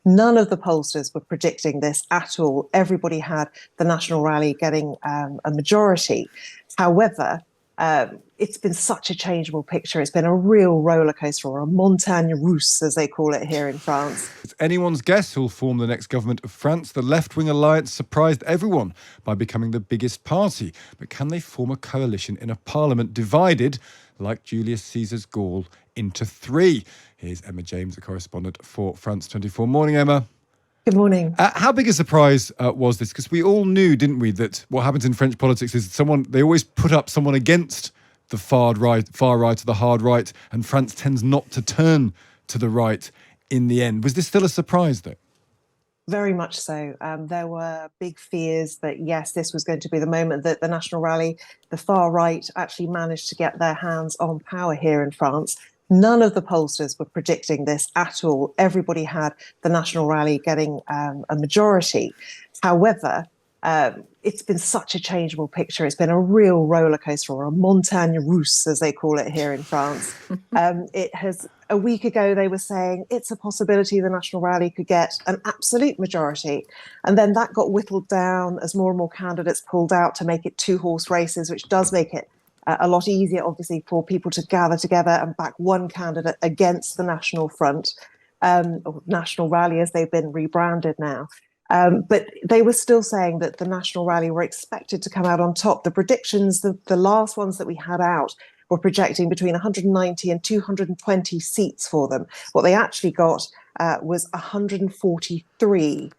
None of the pollsters were predicting this at all. Everybody had the National Rally getting a majority. However, it's been such a changeable picture. It's been a real roller coaster, or a montagne russe, as they call it here in France. It's anyone's guess who'll form the next government of France. The left-wing alliance surprised everyone by becoming the biggest party. But can they form a coalition in a parliament divided, like Julius Caesar's Gaul, into three? Here's Emma James, a correspondent for France 24. Morning, Emma. Good morning. How big a surprise was this? Because we all knew, didn't we, that what happens in French politics is they always put up someone against the far right or the hard right, and France tends not to turn to the right in the end. Was this still a surprise, though? Very much so. There were big fears that, yes, this was going to be the moment that the National Rally, the far right, actually managed to get their hands on power here in France. None of the pollsters were predicting this at all. Everybody had the National Rally getting a majority. However, it's been such a changeable picture. It's been a real roller coaster, or a montagne russe, as they call it here in France. A week ago, they were saying it's a possibility the National Rally could get an absolute majority. And then that got whittled down as more and more candidates pulled out to make it two-horse races, which does make it a lot easier, obviously, for people to gather together and back one candidate against the National Front, or National Rally, as they've been rebranded now. But they were still saying that the National Rally were expected to come out on top. The predictions, the last ones that we had out, were projecting between 190 and 220 seats for them. What they actually got was 143.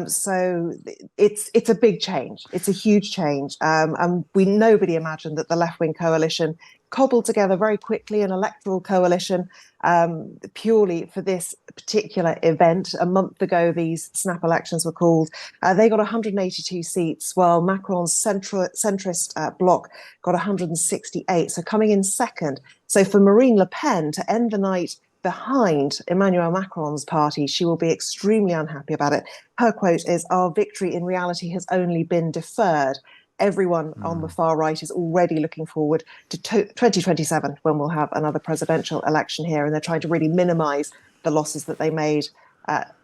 So it's a big change. It's a huge change. And nobody imagined that the left-wing coalition cobbled together very quickly an electoral coalition purely for this particular event. A month ago, these snap elections were called. They got 182 seats, while Macron's centrist bloc got 168, so coming in second. So for Marine Le Pen to end the night behind Emmanuel Macron's party, she will be extremely unhappy about it. Her quote is, "Our victory in reality has only been deferred." Everyone on the far right is already looking forward to 2027, when we'll have another presidential election here, and they're trying to really minimise the losses that they made.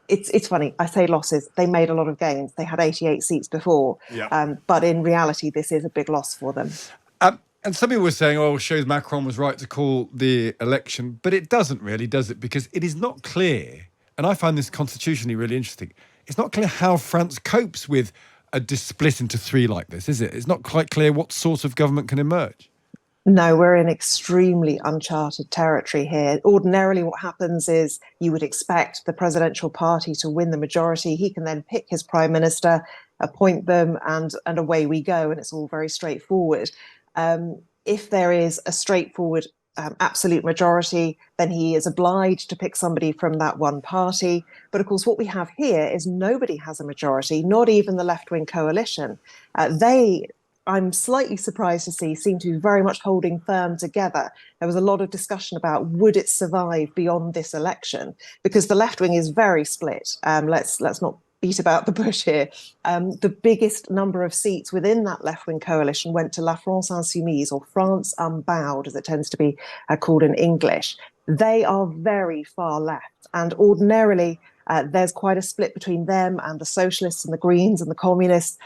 It's funny, I say losses, they made a lot of gains. They had 88 seats before, but in reality, this is a big loss for them. And some people were saying, oh, it shows Macron was right to call the election, but it doesn't really, does it? Because it is not clear, and I find this constitutionally really interesting, it's not clear how France copes with a split into three like this, is it? It's not quite clear what sort of government can emerge. No, we're in extremely uncharted territory here. Ordinarily, what happens is you would expect the presidential party to win the majority. He can then pick his prime minister, appoint them, and away we go. And it's all very straightforward. If there is a straightforward absolute majority, then he is obliged to pick somebody from that one party. But of course, what we have here is nobody has a majority, not even the left-wing coalition. I'm slightly surprised to see, seem to be very much holding firm together. There was a lot of discussion about, would it survive beyond this election? Because the left wing is very split. Let's not beat about the bush here. The biggest number of seats within that left-wing coalition went to La France Insoumise, or France Unbowed, as it tends to be called in English. They are very far left, and ordinarily there's quite a split between them and the socialists and the Greens and the communists,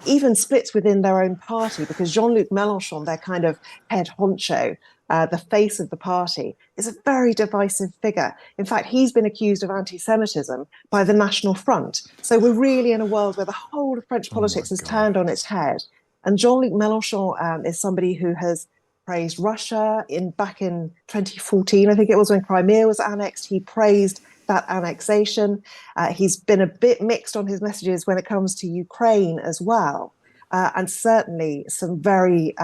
even splits within their own party, because Jean-Luc Mélenchon, their kind of head honcho, the face of the party, is a very divisive figure. In fact, he's been accused of anti-Semitism by the National Front. So we're really in a world where the whole of French politics has turned on its head. And Jean-Luc Mélenchon is somebody who has praised Russia back in 2014, I think it was, when Crimea was annexed. He praised that annexation. He's been a bit mixed on his messages when it comes to Ukraine as well. And certainly some very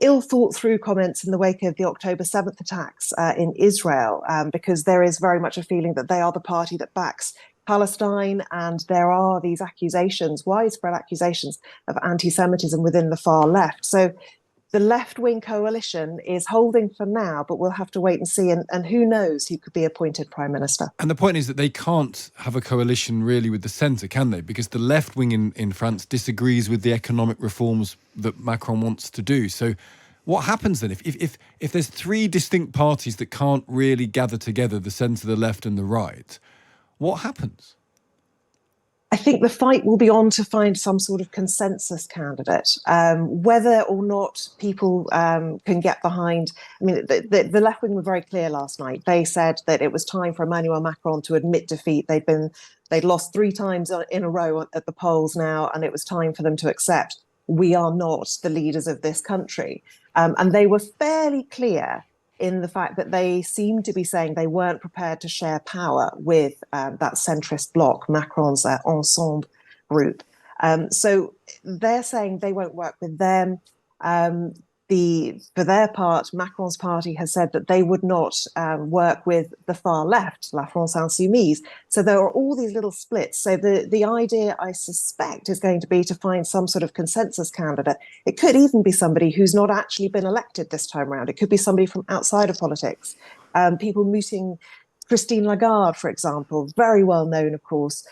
ill thought through comments in the wake of the October 7th attacks in Israel, because there is very much a feeling that they are the party that backs Palestine, and there are these accusations, widespread accusations of anti-Semitism within the far left. So the left-wing coalition is holding for now, but we'll have to wait and see. And who knows who could be appointed prime minister. And the point is that they can't have a coalition really with the centre, can they? Because the left wing in France disagrees with the economic reforms that Macron wants to do. So what happens then? If there's three distinct parties that can't really gather together, the centre, the left and the right, what happens? I think the fight will be on to find some sort of consensus candidate. Whether or not people can get behind, I mean, the left wing were very clear last night. They said that it was time for Emmanuel Macron to admit defeat. They'd lost 3 times in a row at the polls now, and it was time for them to accept we are not the leaders of this country. And they were fairly clear in the fact that they seemed to be saying they weren't prepared to share power with that centrist bloc, Macron's Ensemble group. So they're saying they won't work with them. For their part, Macron's party has said that they would not work with the far left, La France Insoumise. So there are all these little splits. So the idea, I suspect, is going to be to find some sort of consensus candidate. It could even be somebody who's not actually been elected this time around. It could be somebody from outside of politics. People mooting Christine Lagarde, for example, very well known, of course,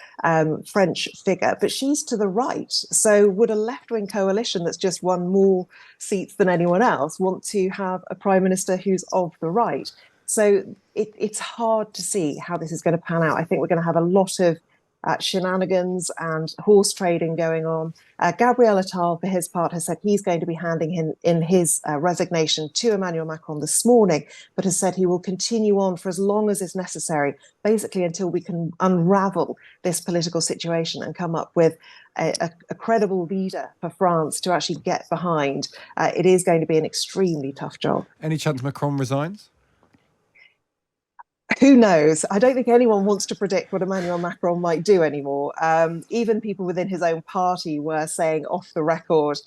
French figure, but she's to the right. So would a left-wing coalition that's just won more seats than anyone else want to have a prime minister who's of the right? So it's hard to see how this is going to pan out. I think we're going to have a lot of shenanigans and horse trading going on. Gabriel Attal, for his part, has said he's going to be handing in his resignation to Emmanuel Macron this morning, but has said he will continue on for as long as is necessary, basically until we can unravel this political situation and come up with a credible leader for France to actually get behind. It is going to be an extremely tough job. Any chance Macron resigns? Who knows? I don't think anyone wants to predict what Emmanuel Macron might do anymore. Even people within his own party were saying off the record,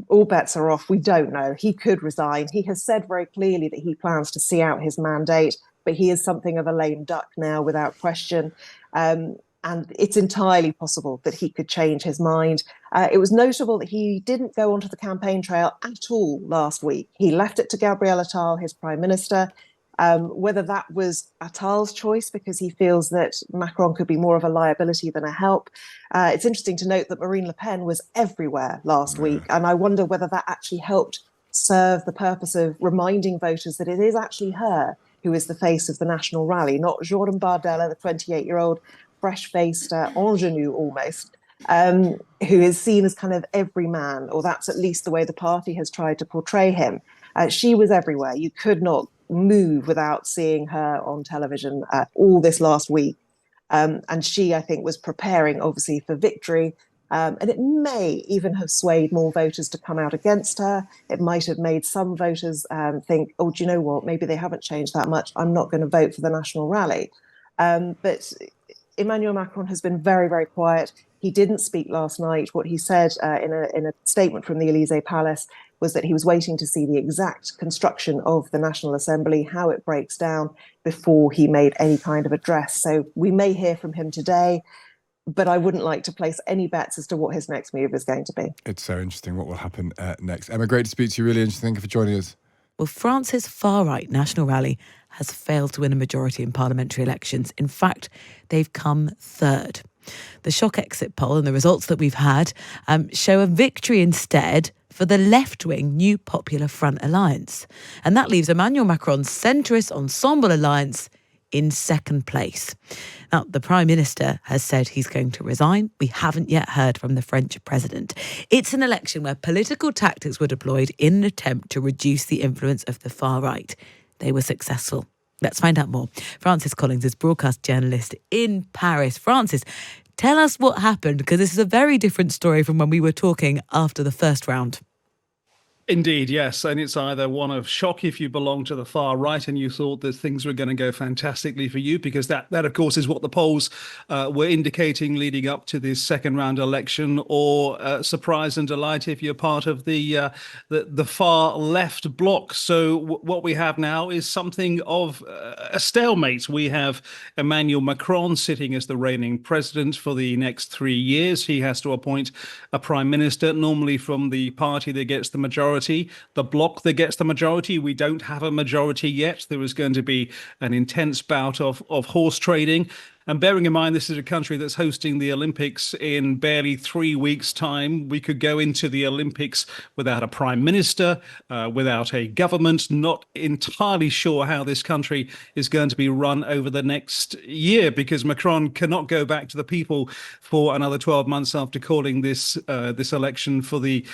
all bets are off. We don't know. He could resign. He has said very clearly that he plans to see out his mandate, but he is something of a lame duck now, without question. And it's entirely possible that he could change his mind. It was notable that he didn't go onto the campaign trail at all last week. He left it to Gabriel Attal, his prime minister. Whether that was Attal's choice because he feels that Macron could be more of a liability than a help. It's interesting to note that Marine Le Pen was everywhere last week, and I wonder whether that actually helped serve the purpose of reminding voters that it is actually her who is the face of the national rally, not Jordan Bardella, the 28-year-old fresh-faced ingenue almost, who is seen as kind of everyman, or that's at least the way the party has tried to portray him. She was everywhere. You could not move without seeing her on television all this last week. And she, I think, was preparing, obviously, for victory. And it may even have swayed more voters to come out against her. It might have made some voters think, oh, do you know what? Maybe they haven't changed that much. I'm not going to vote for the national rally. But Emmanuel Macron has been very, very quiet. He didn't speak last night. What he said in a statement from the Élysée Palace was that he was waiting to see the exact construction of the National Assembly, how it breaks down, before he made any kind of address. So we may hear from him today, but I wouldn't like to place any bets as to what his next move is going to be. It's so interesting what will happen next. Emma, great to speak to you. Really interesting. Thank you for joining us. Well, France's far-right National Rally has failed to win a majority in parliamentary elections. In fact, they've come third. The shock exit poll and the results that we've had show a victory instead for the left-wing New Popular Front alliance. And that leaves Emmanuel Macron's centrist Ensemble alliance in second place. Now, the Prime Minister has said he's going to resign. We haven't yet heard from the French president. It's an election where political tactics were deployed in an attempt to reduce the influence of the far right. They were successful. Let's find out more. Francis Collins is broadcast journalist in Paris. Francis, tell us what happened, because this is a very different story from when we were talking after the first round. Indeed, yes. And it's either one of shock if you belong to the far right and you thought that things were going to go fantastically for you, because that of course, is what the polls were indicating leading up to this second round election, or surprise and delight if you're part of the far left bloc. So what we have now is something of a stalemate. We have Emmanuel Macron sitting as the reigning president for the next 3 years. He has to appoint a prime minister, normally from the party that gets the majority. The bloc that gets the majority. We don't have a majority yet. There is going to be an intense bout of horse trading. And bearing in mind, this is a country that's hosting the Olympics in barely 3 weeks' time. We could go into the Olympics without a prime minister, without a government, not entirely sure how this country is going to be run over the next year, because Macron cannot go back to the people for another 12 months after calling this election for the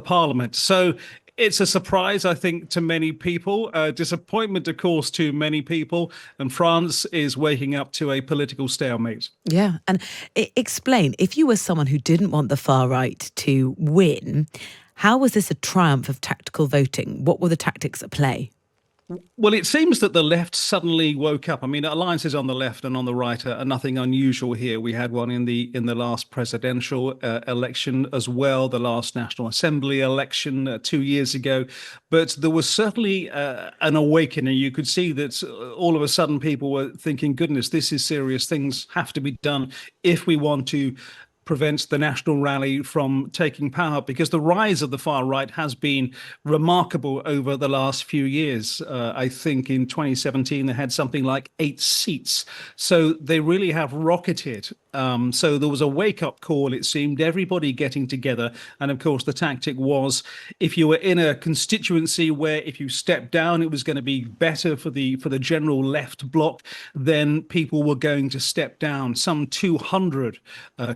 parliament. So it's a surprise, I think, to many people, disappointment, of course, to many people, and France is waking up to a political stalemate. Yeah. And explain, if you were someone who didn't want the far right to win, how was this a triumph of tactical voting? What were the tactics at play? Well, it seems that the left suddenly woke up. I mean, alliances on the left and on the right are nothing unusual here. We had one in the last presidential election as well, the last National Assembly election 2 years ago. But there was certainly an awakening. You could see that all of a sudden people were thinking, goodness, this is serious. Things have to be done if we want to prevents the National Rally from taking power, because the rise of the far right has been remarkable over the last few years. I think in 2017 they had something like 8 seats, so they really have rocketed. So there was a wake-up call, it seemed, everybody getting together. And of course, the tactic was, if you were in a constituency where if you stepped down, it was going to be better for the general left bloc, then people were going to step down. Some 200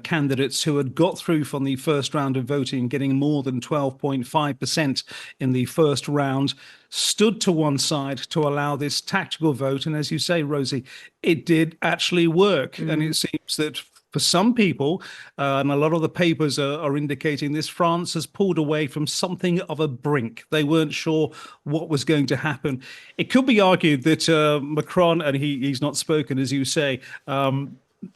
candidates who had got through from the first round of voting, getting more than 12.5% in the first round, stood to one side to allow this tactical vote. And as you say, Rosie, it did actually work. And it seems that for some people, and a lot of the papers are indicating this, France has pulled away from something of a brink. They weren't sure what was going to happen. It could be argued that Macron, and he's not spoken, as you say,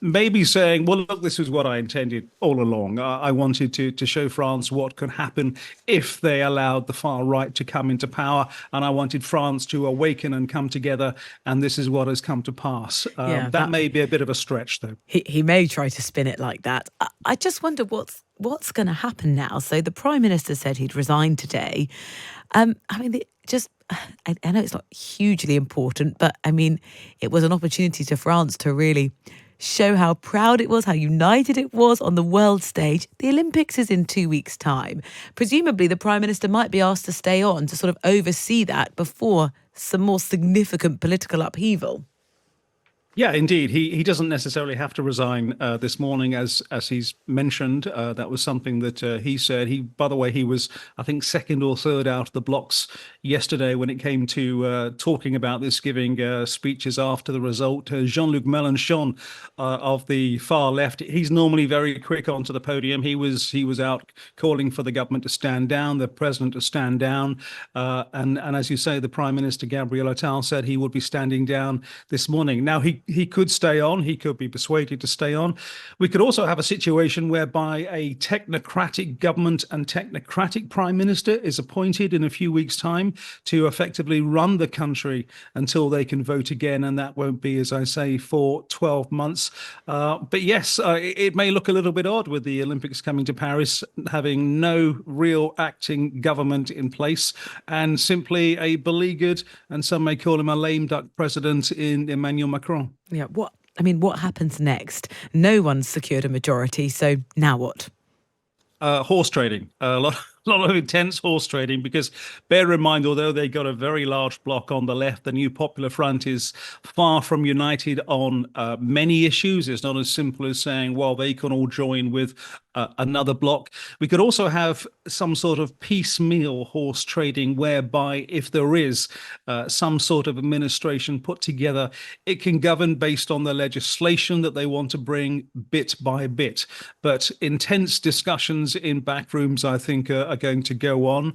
maybe saying, well, look, this is what I intended all along. I wanted to show France what could happen if they allowed the far right to come into power. And I wanted France to awaken and come together. And this is what has come to pass. That may be a bit of a stretch, though. He may try to spin it like that. I just wonder what's going to happen now. So the Prime Minister said he'd resign today. I mean, I know it's not hugely important, but I mean, it was an opportunity to France to really show how proud it was, how united it was on the world stage. The Olympics is in 2 weeks' time. Presumably, the Prime Minister might be asked to stay on to sort of oversee that before some more significant political upheaval. Yeah, indeed. He doesn't necessarily have to resign this morning, as he's mentioned. That was something that he said. By the way, he was, I think, second or third out of the blocs yesterday when it came to talking about this, giving speeches after the result. Jean-Luc Mélenchon of the far left, he's normally very quick onto the podium. He was out calling for the government to stand down, the president to stand down, and as you say, the Prime Minister Gabriel Attal said he would be standing down this morning. Now he could stay on. He could be persuaded to stay on. We could also have a situation whereby a technocratic government and technocratic prime minister is appointed in a few weeks' time to effectively run the country until they can vote again. And that won't be, as I say, for 12 months. But yes, it may look a little bit odd with the Olympics coming to Paris, having no real acting government in place and simply a beleaguered, and some may call him a lame duck president, in Emmanuel Macron. Yeah, what happens next? No one's secured a majority, so now what? Horse trading. A lot of intense horse trading, because bear in mind, although they got a very large bloc on the left, the New Popular Front is far from united on many issues. It's not as simple as saying, well, they can all join with another bloc. We could also have some sort of piecemeal horse trading, whereby if there is some sort of administration put together, it can govern based on the legislation that they want to bring bit by bit. But intense discussions in back rooms, I think, are going to go on.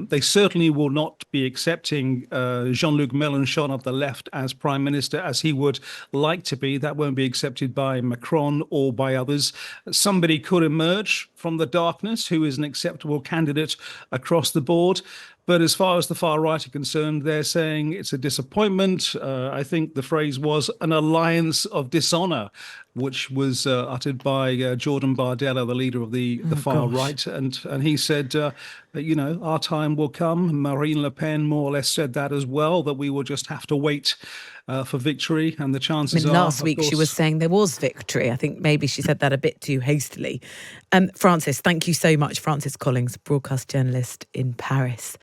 They certainly will not be accepting Jean-Luc Mélenchon of the left as prime minister, as he would like to be. That won't be accepted by Macron or by others. Somebody could emerge from the darkness who is an acceptable candidate across the board. But as far as the far right are concerned, they're saying it's a disappointment. I think the phrase was an alliance of dishonor, which was uttered by Jordan Bardella, the leader of the far right. And he said, that, our time will come. Marine Le Pen more or less said that as well, that we will just have to wait for victory. And the chances are... last week she was saying there was victory. I think maybe she said that a bit too hastily. Francis, thank you so much. Francis Collings, broadcast journalist in Paris.